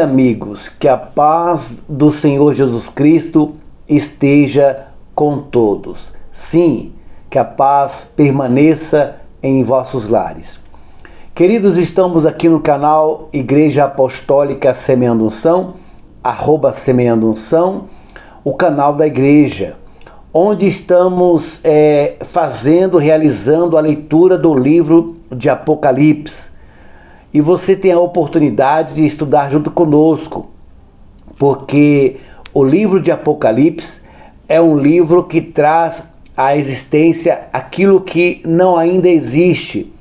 Amigos, que a paz do Senhor Jesus Cristo esteja com todos. Sim, que a paz permaneça em vossos lares. Queridos, estamos aqui no canal Igreja Apostólica Semeando Unção, @Semeando Unção, o canal da igreja, onde estamos realizando a leitura do livro de Apocalipse. E você tem a oportunidade de estudar junto conosco, porque o livro de Apocalipse é um livro que traz à existência aquilo que não ainda existe,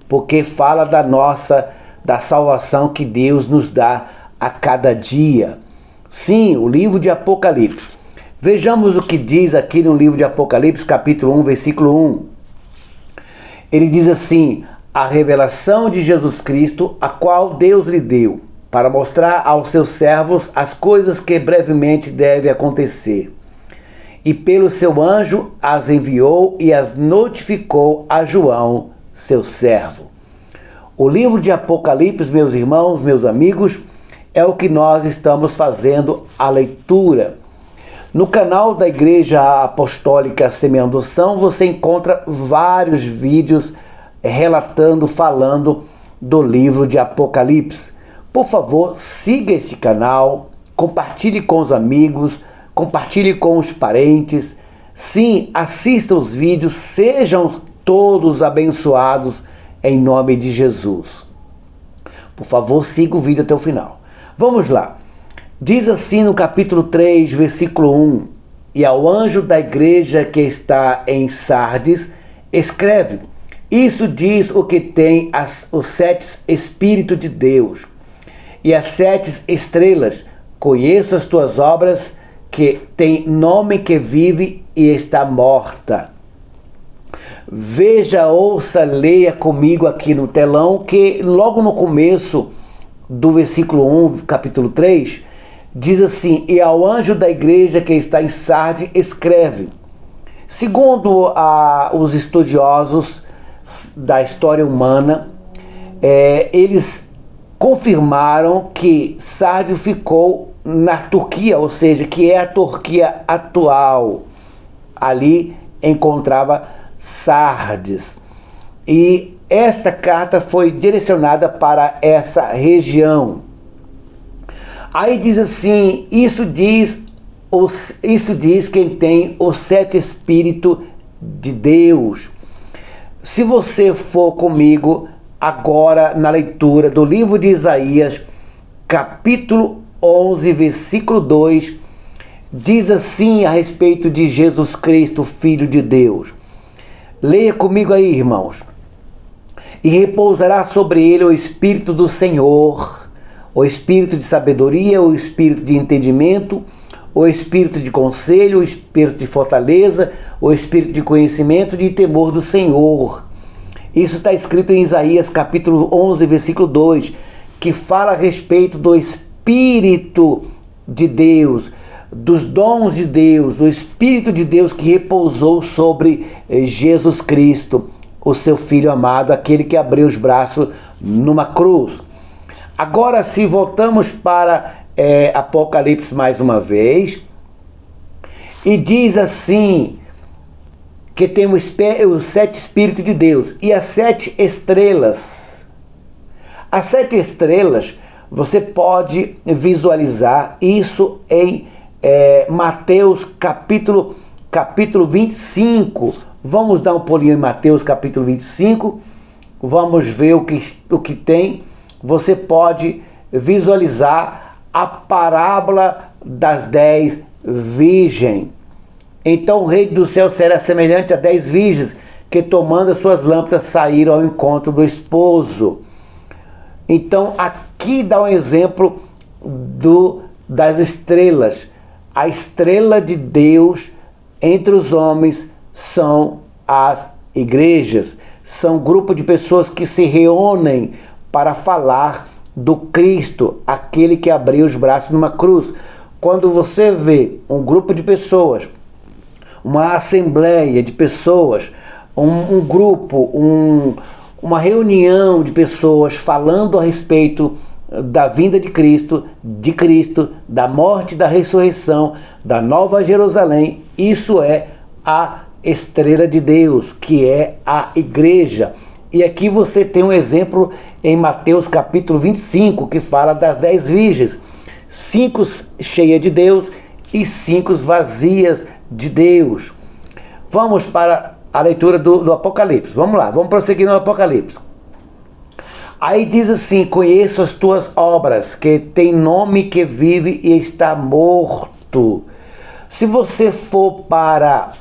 porque fala da salvação que Deus nos dá a cada dia. Sim, o livro de Apocalipse. Vejamos o que diz aqui no livro de Apocalipse, capítulo 1, versículo 1. Ele diz assim: a revelação de Jesus Cristo, a qual Deus lhe deu, para mostrar aos seus servos as coisas que brevemente devem acontecer. E pelo seu anjo as enviou e as notificou a João, seu servo. O livro de Apocalipse, meus irmãos, meus amigos, é o que nós estamos fazendo a leitura. No canal da Igreja Apostólica Semeando Unção, você encontra vários vídeos falando do livro de Apocalipse. Por favor, siga este canal, compartilhe com os amigos, compartilhe com os parentes. Sim, assista os vídeos, sejam todos abençoados em nome de Jesus. Por favor, siga o vídeo até o final. Vamos lá. Diz assim no capítulo 3, versículo 1: E ao anjo da igreja que está em Sardes, escreve: isso diz o que tem os 7 Espíritos de Deus e as 7 estrelas. Conheço as tuas obras, que tem nome que vive e está morta. Veja, ouça, leia comigo aqui no telão, que logo no começo do versículo 1, capítulo 3, diz assim: e ao anjo da igreja que está em Sardes, escreve. Segundo os estudiosos da história humana, eles confirmaram que Sardes ficou na Turquia, ou seja, que é a Turquia atual. Ali encontrava Sardes. E essa carta foi direcionada para essa região. Aí diz assim: isso diz quem tem os 7 Espíritos de Deus. Se você for comigo agora na leitura do livro de Isaías, capítulo 11, versículo 2, diz assim a respeito de Jesus Cristo, Filho de Deus. Leia comigo aí, irmãos. E repousará sobre ele o Espírito do Senhor, o Espírito de sabedoria, o Espírito de entendimento, o Espírito de conselho, o Espírito de fortaleza, o Espírito de conhecimento e de temor do Senhor. Isso está escrito em Isaías capítulo 11, versículo 2, que fala a respeito do Espírito de Deus, dos dons de Deus, do Espírito de Deus que repousou sobre Jesus Cristo, o seu Filho amado, aquele que abriu os braços numa cruz. Agora, se voltamos para Apocalipse mais uma vez, e diz assim, que tem os 7 Espíritos de Deus e as 7 estrelas. As 7 estrelas, você pode visualizar isso em Mateus capítulo 25. Vamos dar um pulinho em Mateus capítulo 25, vamos ver o que tem. Você pode visualizar a parábola das 10 virgens. Então o reino do céu será semelhante a 10 virgens que, tomando as suas lâmpadas, saíram ao encontro do esposo. Então aqui dá um exemplo das estrelas. A estrela de Deus entre os homens são as igrejas. São um grupo de pessoas que se reúnem para falar do Cristo, aquele que abriu os braços numa cruz. Quando você vê um grupo de pessoas, uma assembleia de pessoas, um grupo, uma reunião de pessoas falando a respeito da vinda de Cristo, da morte, da ressurreição, da Nova Jerusalém. Isso é a estrela de Deus, que é a igreja. E aqui você tem um exemplo em Mateus capítulo 25, que fala das 10 virgens, 5 cheias de Deus e 5 vazias de Deus. Vamos para a leitura do Apocalipse. Vamos lá, vamos prosseguir no Apocalipse. Aí diz assim: conheço as tuas obras, que tem nome que vive e está morto. Se você for para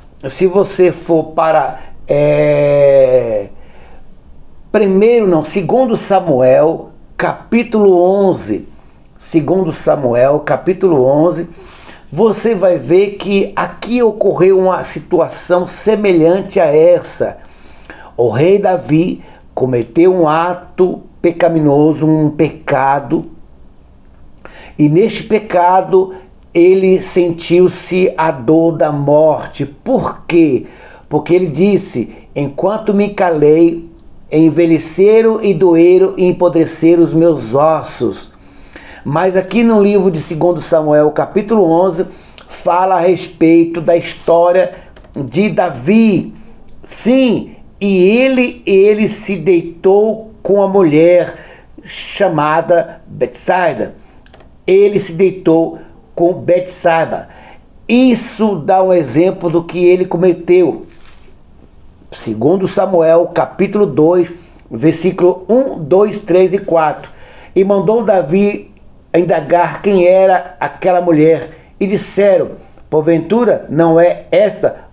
segundo Samuel, capítulo 11, segundo Samuel, capítulo 11, você vai ver que aqui ocorreu uma situação semelhante a essa. O rei Davi cometeu um ato pecaminoso, um pecado, e neste pecado ele sentiu-se a dor da morte. Por quê? Porque ele disse: enquanto me calei, envelheceram e doeram e empodreceram os meus ossos. Mas aqui no livro de 2 Samuel, capítulo 11, fala a respeito da história de Davi. Sim, e ele se deitou com a mulher chamada Betsaida. Ele se deitou com Betseba. Isso dá um exemplo do que ele cometeu. Segundo Samuel, capítulo 2, versículo 1, 2, 3 e 4. E mandou Davi indagar quem era aquela mulher. E disseram: porventura não é esta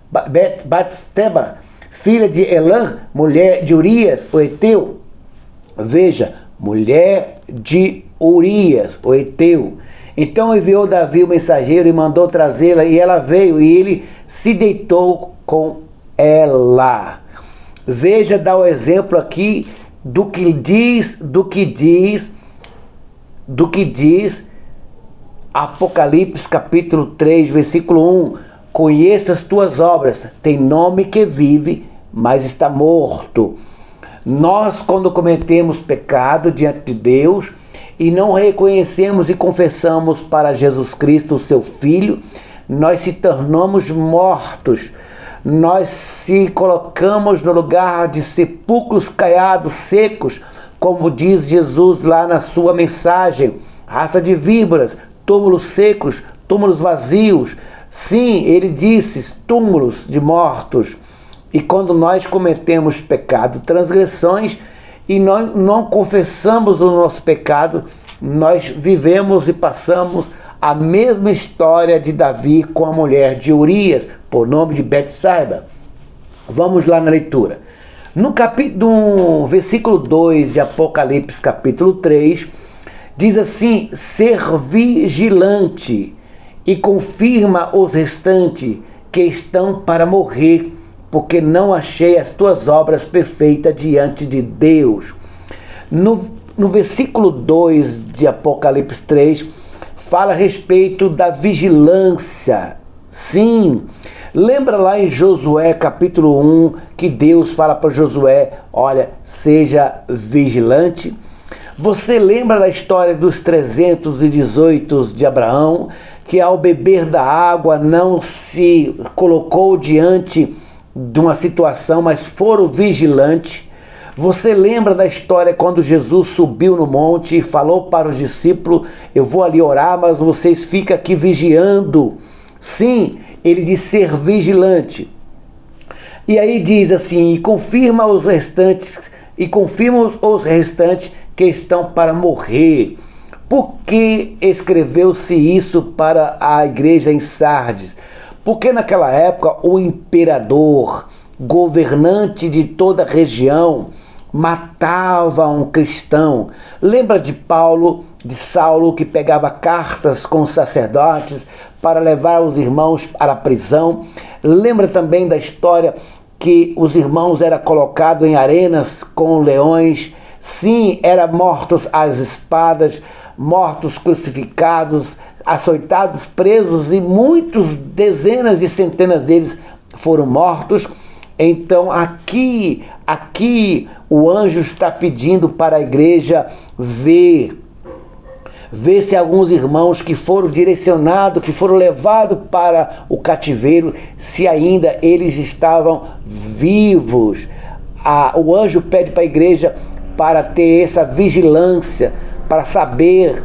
Batseba, filha de Elã, mulher de Urias, o Eteu? Veja, mulher de Urias, o Eteu. Então enviou Davi o mensageiro e mandou trazê-la, e ela veio, e ele se deitou com ela. Veja, dá o exemplo aqui do que diz Apocalipse capítulo 3, versículo 1. Conheça as tuas obras, tem nome que vive, mas está morto. Nós, quando cometemos pecado diante de Deus e não reconhecemos e confessamos para Jesus Cristo, o seu Filho, nós se tornamos mortos. Nós se colocamos no lugar de sepulcros caiados, secos, como diz Jesus lá na sua mensagem: raça de víboras, túmulos secos, túmulos vazios. Sim, ele disse túmulos de mortos. E quando nós cometemos pecado, transgressões, e nós não confessamos o nosso pecado, nós vivemos e passamos a mesma história de Davi com a mulher de Urias, por nome de Betseba. Vamos lá na leitura. No versículo 2 de Apocalipse capítulo 3, diz assim: ser vigilante e confirma os restantes que estão para morrer, porque não achei as tuas obras perfeitas diante de Deus. No versículo 2 de Apocalipse 3, fala a respeito da vigilância. Sim, lembra lá em Josué capítulo 1, que Deus fala para Josué: olha, seja vigilante. Você lembra da história dos 318 de Abraão, que ao beber da água não se colocou diante de uma situação, mas foram vigilantes? Você lembra da história quando Jesus subiu no monte e falou para os discípulos: eu vou ali orar, mas vocês ficam aqui vigiando. Sim, ele diz ser vigilante. E aí diz assim: e confirma os restantes que estão para morrer. Por que escreveu-se isso para a igreja em Sardes? Porque naquela época o imperador, governante de toda a região, matava um cristão. Lembra de Saulo, que pegava cartas com os sacerdotes para levar os irmãos para a prisão? Lembra também da história que os irmãos eram colocados em arenas com leões? Sim, eram mortos às espadas, mortos crucificados, açoitados, presos, e muitos, dezenas e centenas deles foram mortos. Então aqui o anjo está pedindo para a igreja ver ver se alguns irmãos que foram direcionados, que foram levados para o cativeiro, se ainda eles estavam vivos. O anjo pede para a igreja para ter essa vigilância, para saber.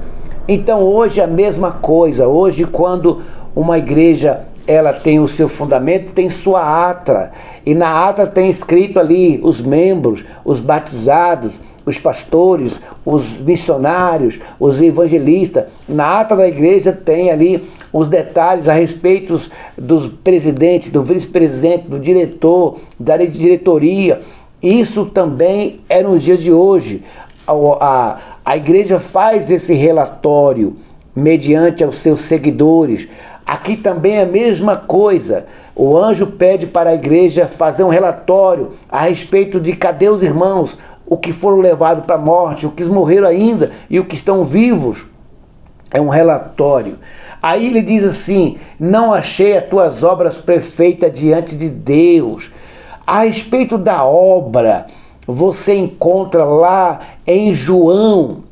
Então hoje é a mesma coisa. Hoje, quando uma igreja ela tem o seu fundamento, tem sua ata, e na ata tem escrito ali os membros, os batizados, os pastores, os missionários, os evangelistas. Na ata da igreja tem ali os detalhes a respeito dos presidentes, do vice-presidente, do diretor, da diretoria. Isso também é nos dias de hoje. A igreja faz esse relatório mediante aos seus seguidores. Aqui também é a mesma coisa. O anjo pede para a igreja fazer um relatório a respeito de cadê os irmãos, o que foram levados para a morte, o que morreram ainda e o que estão vivos. É um relatório. Aí ele diz assim: não achei as tuas obras perfeitas diante de Deus. A respeito da obra, você encontra lá em João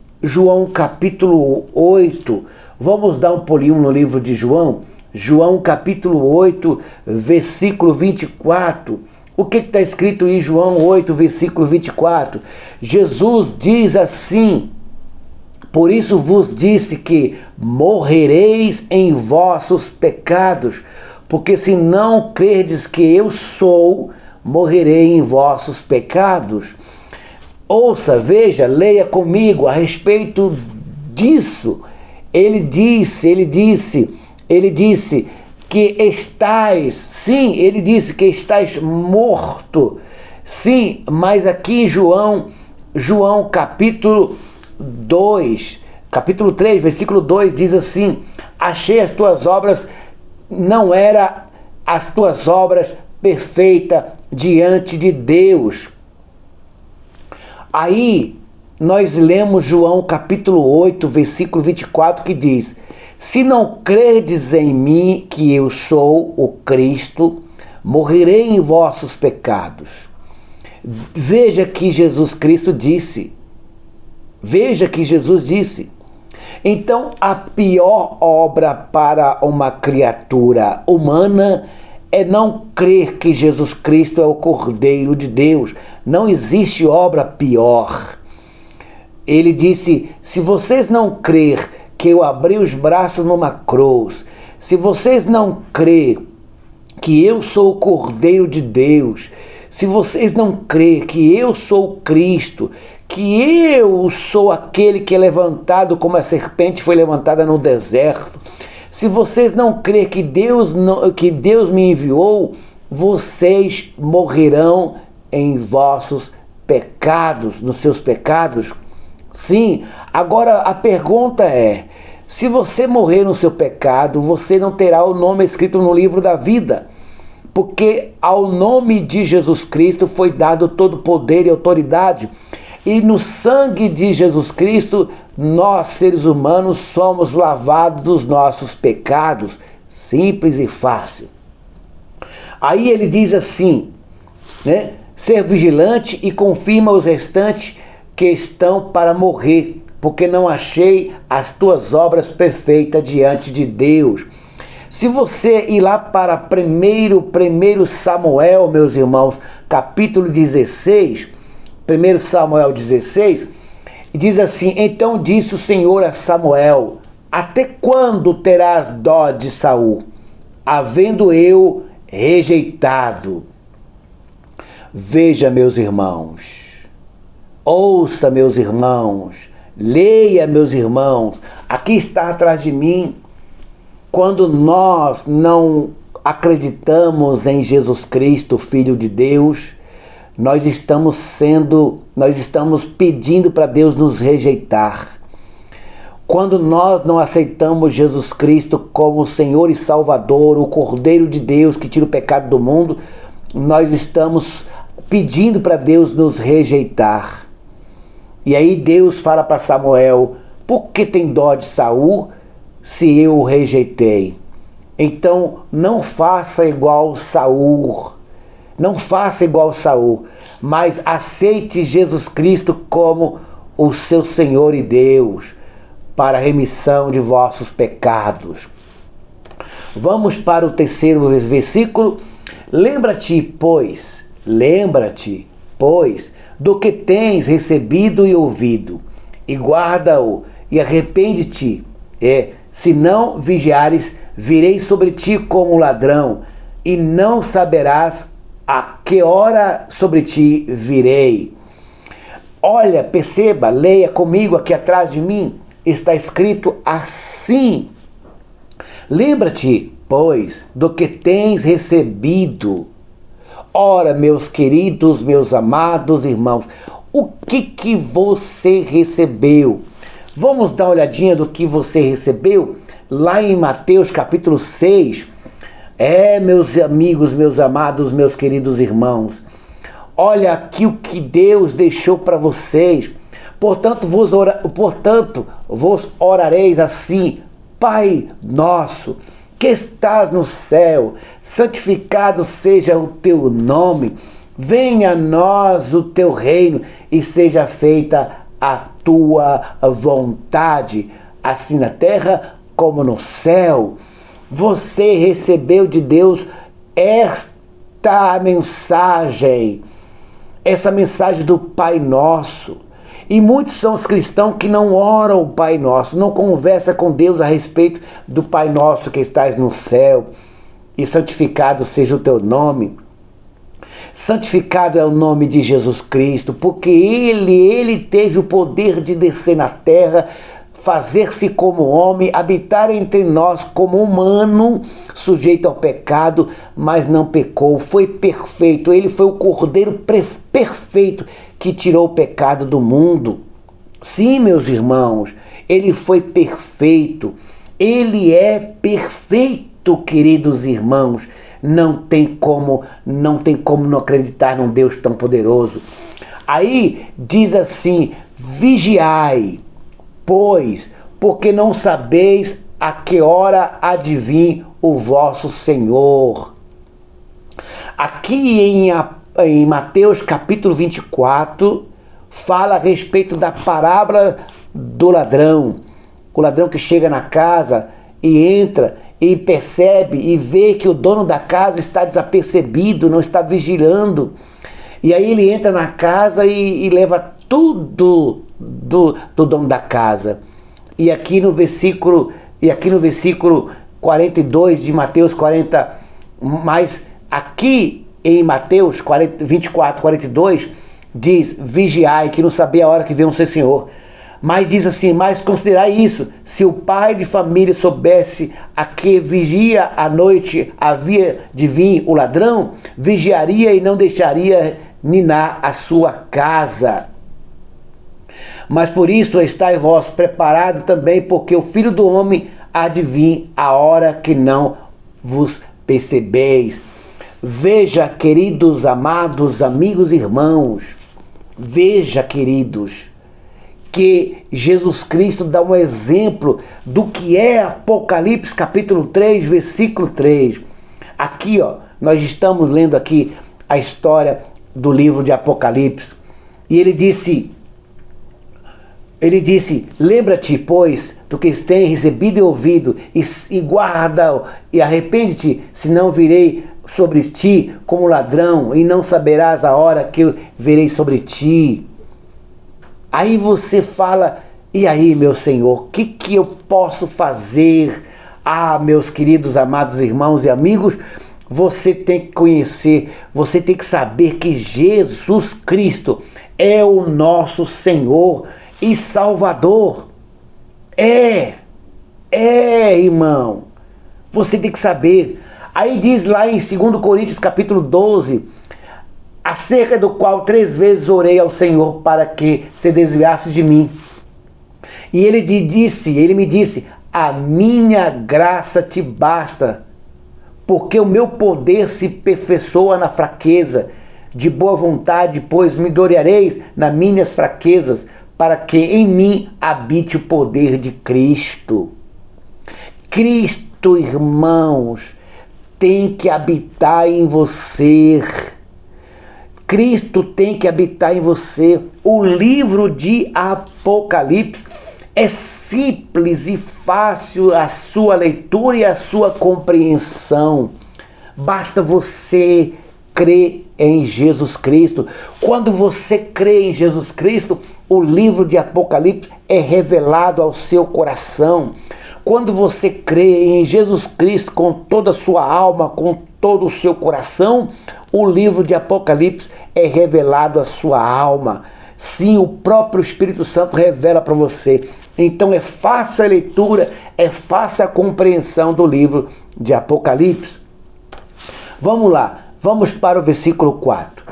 capítulo 8. Vamos dar um pulinho no livro de João? João capítulo 8, versículo 24. O que está escrito em João 8, versículo 24? Jesus diz assim: por isso vos disse que morrereis em vossos pecados, porque se não crerdes que eu sou, morrerei em vossos pecados. Ouça, veja, leia comigo a respeito disso. Ele disse que estais, sim, ele disse que estais morto. Sim, mas aqui em João capítulo 3, versículo 2 diz assim: achei as tuas obras, não era as tuas obras perfeitas diante de Deus. Aí nós lemos João capítulo 8, versículo 24, que diz: se não credes em mim que eu sou o Cristo, morrerei em vossos pecados. Veja que Jesus Cristo disse. Veja que Jesus disse. Então, a pior obra para uma criatura humana é não crer que Jesus Cristo é o Cordeiro de Deus. Não existe obra pior. Ele disse: se vocês não crer que eu abri os braços numa cruz, se vocês não crer que eu sou o Cordeiro de Deus, se vocês não crer que eu sou o Cristo, que eu sou aquele que é levantado como a serpente foi levantada no deserto, se vocês não crer que Deus me enviou, vocês morrerão em vossos pecados, nos seus pecados. Sim, agora a pergunta é: se você morrer no seu pecado, você não terá o nome escrito no livro da vida, porque ao nome de Jesus Cristo foi dado todo poder e autoridade, e no sangue de Jesus Cristo, nós seres humanos somos lavados dos nossos pecados, simples e fácil. Aí ele diz assim, né? Ser vigilante e confirma os restantes que estão para morrer, porque não achei as tuas obras perfeitas diante de Deus. Se você ir lá para primeiro Samuel, meus irmãos, capítulo 16, 1 Samuel 16, diz assim: então disse o Senhor a Samuel: até quando terás dó de Saul, havendo eu rejeitado? Veja, meus irmãos, ouça, meus irmãos, leia, meus irmãos, aqui está atrás de mim. Quando nós não acreditamos em Jesus Cristo, Filho de Deus, nós estamos pedindo para Deus nos rejeitar. Quando nós não aceitamos Jesus Cristo como Senhor e Salvador, o Cordeiro de Deus que tira o pecado do mundo, nós estamos pedindo para Deus nos rejeitar. E aí Deus fala para Samuel: por que tem dó de Saul se eu o rejeitei? Então não faça igual Saul, não faça igual Saul, mas aceite Jesus Cristo como o seu Senhor e Deus. para a remissão de vossos pecados. Vamos para o terceiro versículo. Lembra-te, pois, do que tens recebido e ouvido, e guarda-o, e arrepende-te. Se não vigiares, virei sobre ti como ladrão, e não saberás a que hora sobre ti virei. Olha, perceba, leia comigo aqui atrás de mim, está escrito assim: lembra-te, pois, do que tens recebido. Ora, meus queridos, meus amados irmãos, o que você recebeu? Vamos dar uma olhadinha do que você recebeu? Lá em Mateus capítulo 6, meus amigos, meus amados, meus queridos irmãos, olha aqui o que Deus deixou para vocês. Portanto, vos orareis assim: Pai nosso, que estás no céu, santificado seja o teu nome, venha a nós o teu reino e seja feita a tua vontade, assim na terra como no céu. Você recebeu de Deus esta mensagem, essa mensagem do Pai Nosso. E muitos são os cristãos que não oram o Pai Nosso, não conversam com Deus a respeito do Pai Nosso que estás no céu, e santificado seja o teu nome. Santificado é o nome de Jesus Cristo, porque Ele teve o poder de descer na terra, fazer-se como homem, habitar entre nós como humano, sujeito ao pecado, mas não pecou, foi perfeito. Ele foi o Cordeiro perfeito que tirou o pecado do mundo. Sim, meus irmãos, Ele foi perfeito. Ele é perfeito, queridos irmãos. Não tem como não acreditar num Deus tão poderoso. Aí diz assim: vigiai, pois, porque não sabeis a que hora há de vir o vosso Senhor. Aqui em Mateus capítulo 24, fala a respeito da parábola do ladrão. O ladrão que chega na casa e entra e percebe e vê que o dono da casa está desapercebido, não está vigilando. E aí ele entra na casa e leva tudo do dono da casa. E aqui no versículo 42 de Mateus 40, mas aqui em Mateus 24, 42, diz: vigiai, que não sabia a hora que veio um seu Senhor. Mas diz assim: mas considerai isso, se o pai de família soubesse a que vigia à noite havia de vir o ladrão, vigiaria e não deixaria ninar a sua casa. Mas por isso estai vós preparados também, porque o Filho do Homem há de vir a hora que não vos percebeis. Veja, queridos, amados, amigos e irmãos, veja, queridos, que Jesus Cristo dá um exemplo do que é Apocalipse capítulo 3, versículo 3. Aqui, nós estamos lendo aqui a história do livro de Apocalipse. E ele disse, lembra-te, pois, do que tens recebido e ouvido, e guarda, e arrepende-te, senão virei sobre ti como ladrão, e não saberás a hora que eu virei sobre ti. Aí você fala: e aí, meu Senhor, o que eu posso fazer? Ah, meus queridos, amados irmãos e amigos, você tem que conhecer, você tem que saber que Jesus Cristo é o nosso Senhor e Salvador. Irmão, você tem que saber. Aí diz lá em 2 Coríntios capítulo 12, acerca do qual 3 vezes orei ao Senhor para que se desviasse de mim. E ele me disse: a minha graça te basta, porque o meu poder se aperfeiçoa na fraqueza. De boa vontade, pois me gloriareis nas minhas fraquezas, para que em mim habite o poder de Cristo. Cristo, irmãos, tem que habitar em você. Cristo tem que habitar em você. O livro de Apocalipse É simples e fácil a sua leitura e a sua compreensão. Basta você crer em Jesus Cristo. Quando você crê em Jesus Cristo, o livro de Apocalipse é revelado ao seu coração. Quando você crê em Jesus Cristo com toda a sua alma, com todo o seu coração, o livro de Apocalipse é revelado à sua alma. Sim, o próprio Espírito Santo revela para você. Então é fácil a leitura, é fácil a compreensão do livro de Apocalipse. Vamos lá, vamos para o versículo 4.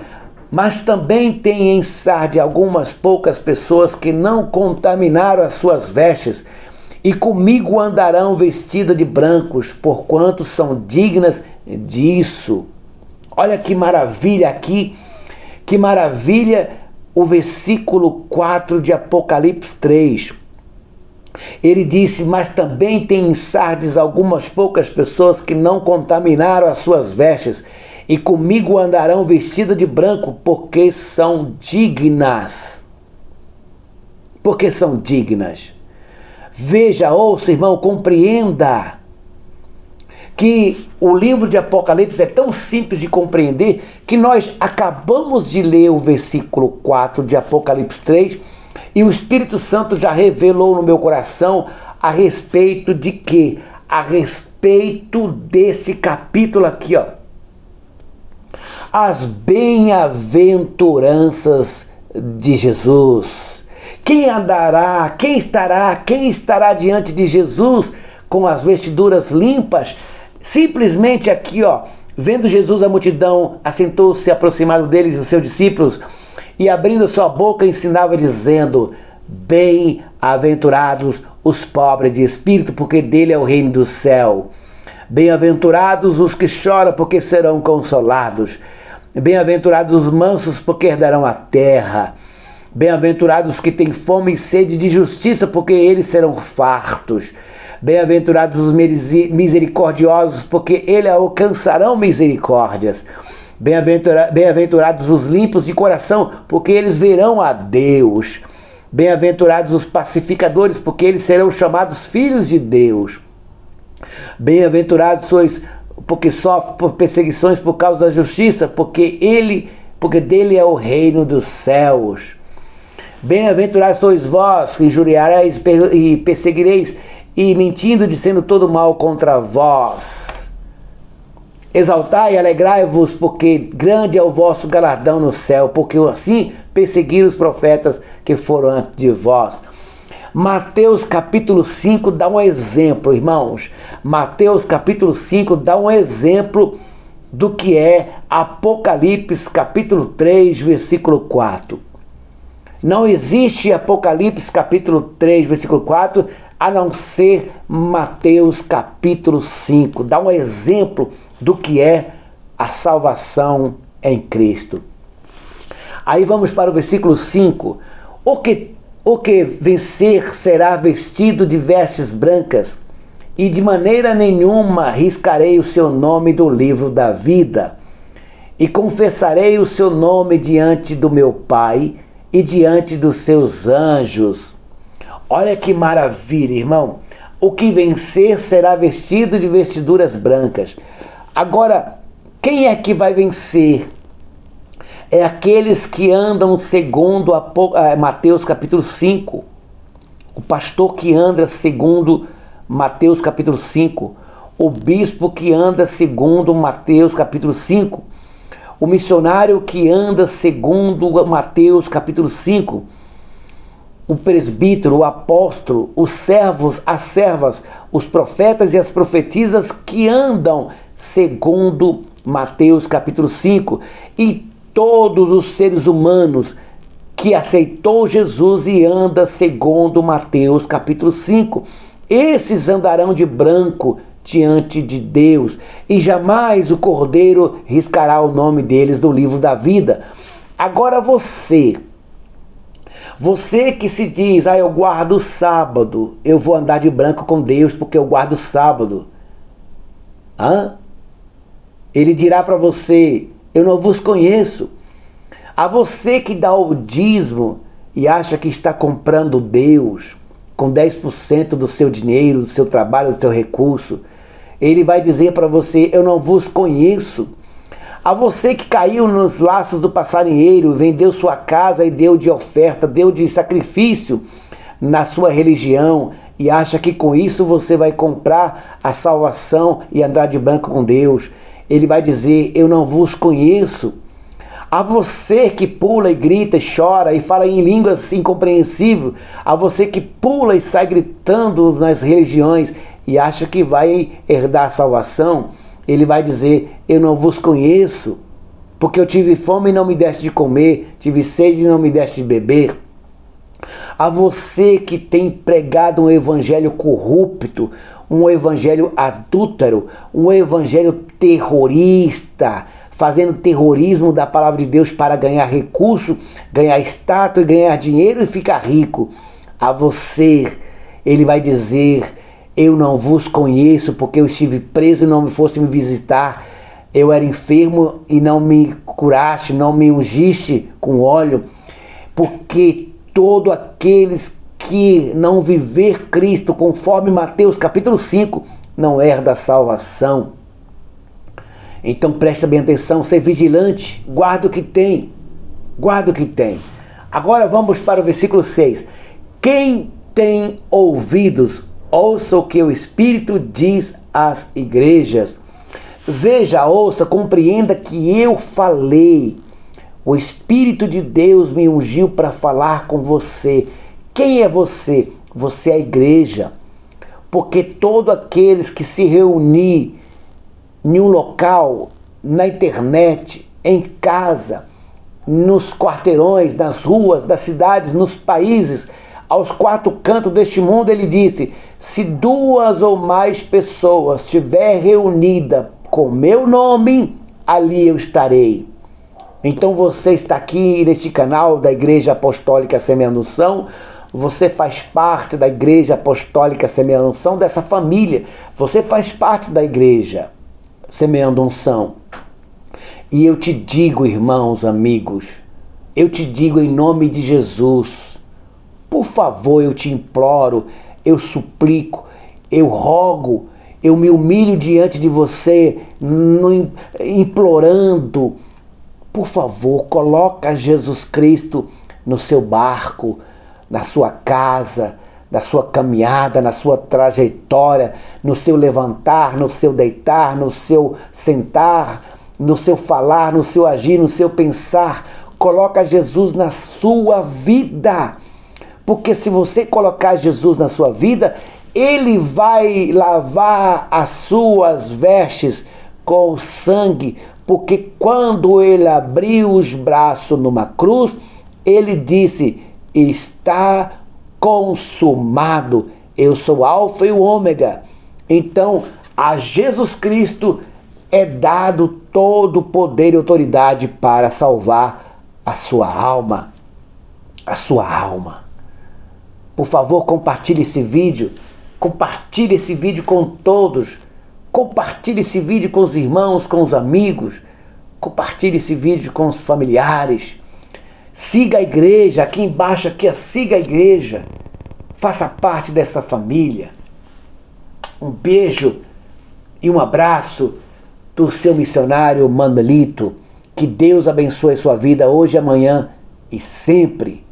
Mas também tem em Sardes algumas poucas pessoas que não contaminaram as suas vestes, e comigo andarão vestidas de brancos, porquanto são dignas disso. Olha que maravilha aqui, que maravilha o versículo 4 de Apocalipse 3. Ele disse, mas também tem em Sardes algumas poucas pessoas que não contaminaram as suas vestes, e comigo andarão vestidas de branco, porque são dignas. Porque são dignas. Veja, ouça, irmão, compreenda que o livro de Apocalipse é tão simples de compreender que nós acabamos de ler o versículo 4 de Apocalipse 3 e o Espírito Santo já revelou no meu coração a respeito de quê? A respeito desse capítulo aqui, ó. As bem-aventuranças de Jesus. Quem andará, quem estará diante de Jesus com as vestiduras limpas? Simplesmente aqui, ó, vendo Jesus a multidão, assentou-se aproximado dele e dos seus discípulos, e abrindo sua boca ensinava dizendo, bem-aventurados os pobres de espírito, porque dele é o reino do céu. Bem-aventurados os que choram, porque serão consolados. Bem-aventurados os mansos, porque herdarão a terra. Bem-aventurados os que têm fome e sede de justiça, porque eles serão fartos. Bem-aventurados os misericordiosos, porque eles alcançarão misericórdias. Bem-aventurados os limpos de coração, porque eles verão a Deus. Bem-aventurados os pacificadores, porque eles serão chamados filhos de Deus. Bem-aventurados sois, porque sofrem por perseguições por causa da justiça, porque dele é o reino dos céus. Bem-aventurados sois vós, que injuriareis e perseguireis, e mentindo dizendo todo mal contra vós. Exaltai e alegrai-vos, porque grande é o vosso galardão no céu, porque assim perseguiram os profetas que foram antes de vós. Mateus capítulo 5 dá um exemplo, irmãos. Mateus capítulo 5 dá um exemplo do que é Apocalipse capítulo 3, versículo 4. Não existe Apocalipse capítulo 3, versículo 4, a não ser Mateus capítulo 5. Dá um exemplo do que é a salvação em Cristo. Aí vamos para o versículo 5. O que vencer será vestido de vestes brancas, e de maneira nenhuma riscarei o seu nome do livro da vida, e confessarei o seu nome diante do meu Pai e diante dos seus anjos. Olha que maravilha, irmão. O que vencer será vestido de vestiduras brancas. Agora, quem é que vai vencer? É aqueles que andam segundo Mateus capítulo 5. O pastor que anda segundo Mateus capítulo 5. O bispo que anda segundo Mateus capítulo 5. O missionário que anda segundo Mateus capítulo 5. O presbítero, o apóstolo, os servos, as servas, os profetas e as profetisas que andam segundo Mateus capítulo 5. E todos os seres humanos que aceitou Jesus e anda segundo Mateus capítulo 5. Esses andarão de branco diante de Deus, e jamais o Cordeiro riscará o nome deles do livro da vida. Agora você que se diz, eu guardo o sábado, eu vou andar de branco com Deus porque eu guardo o sábado. Ele dirá para você, eu não vos conheço. A você que dá o dízimo e acha que está comprando Deus, com 10% do seu dinheiro, do seu trabalho, do seu recurso. Ele vai dizer para você: eu não vos conheço. A você que caiu nos laços do passarinheiro, vendeu sua casa e deu de oferta, deu de sacrifício na sua religião e acha que com isso você vai comprar a salvação e andar de branco com Deus. Ele vai dizer: eu não vos conheço. A você que pula e grita e chora e fala em línguas incompreensíveis, a você que pula e sai gritando nas religiões e acha que vai herdar a salvação, ele vai dizer: eu não vos conheço, porque eu tive fome e não me deste de comer, tive sede e não me deste de beber. A você que tem pregado um evangelho corrupto, um evangelho adúltero, um evangelho terrorista, fazendo terrorismo da palavra de Deus para ganhar recurso, ganhar status, ganhar dinheiro e ficar rico. A você, ele vai dizer: eu não vos conheço, porque eu estive preso e não me fosse me visitar. Eu era enfermo e não me curaste, não me ungiste com óleo. Porque todos aqueles que não viver Cristo, conforme Mateus capítulo 5, não herda a salvação. Então presta bem atenção, ser vigilante, guarda o que tem, guarda o que tem. Agora vamos para o versículo 6. Quem tem ouvidos, ouça o que o Espírito diz às igrejas. Veja, ouça, compreenda que eu falei. O Espírito de Deus me ungiu para falar com você. Quem é você? Você é a igreja. Porque todos aqueles que se reunir em um local, na internet, em casa, nos quarteirões, nas ruas, das cidades, nos países, aos quatro cantos deste mundo, ele disse: se 2 ou mais pessoas estiver reunida com meu nome, ali eu estarei. Então você está aqui neste canal da Igreja Apostólica Semeando Unção, você faz parte da Igreja Apostólica Semeando Unção, dessa família, você faz parte da Igreja Semeando Unção. E eu te digo, irmãos, amigos, eu te digo em nome de Jesus, por favor, eu te imploro, eu suplico, eu rogo, eu me humilho diante de você, implorando, por favor, coloca Jesus Cristo no seu barco, na sua casa, na sua caminhada, na sua trajetória, no seu levantar, no seu deitar, no seu sentar, no seu falar, no seu agir, no seu pensar. Coloca Jesus na sua vida. Porque se você colocar Jesus na sua vida, Ele vai lavar as suas vestes com sangue. Porque quando Ele abriu os braços numa cruz, Ele disse: está consumado. Eu sou o Alfa e o Ômega. Então, a Jesus Cristo é dado todo o poder e autoridade para salvar a sua alma. A sua alma. Por favor, compartilhe esse vídeo. Compartilhe esse vídeo com todos. Compartilhe esse vídeo com os irmãos, com os amigos. Compartilhe esse vídeo com os familiares. Siga a igreja, aqui embaixo, aqui, siga a igreja. Faça parte dessa família. Um beijo e um abraço do seu missionário Manuelito. Que Deus abençoe a sua vida hoje, amanhã e sempre.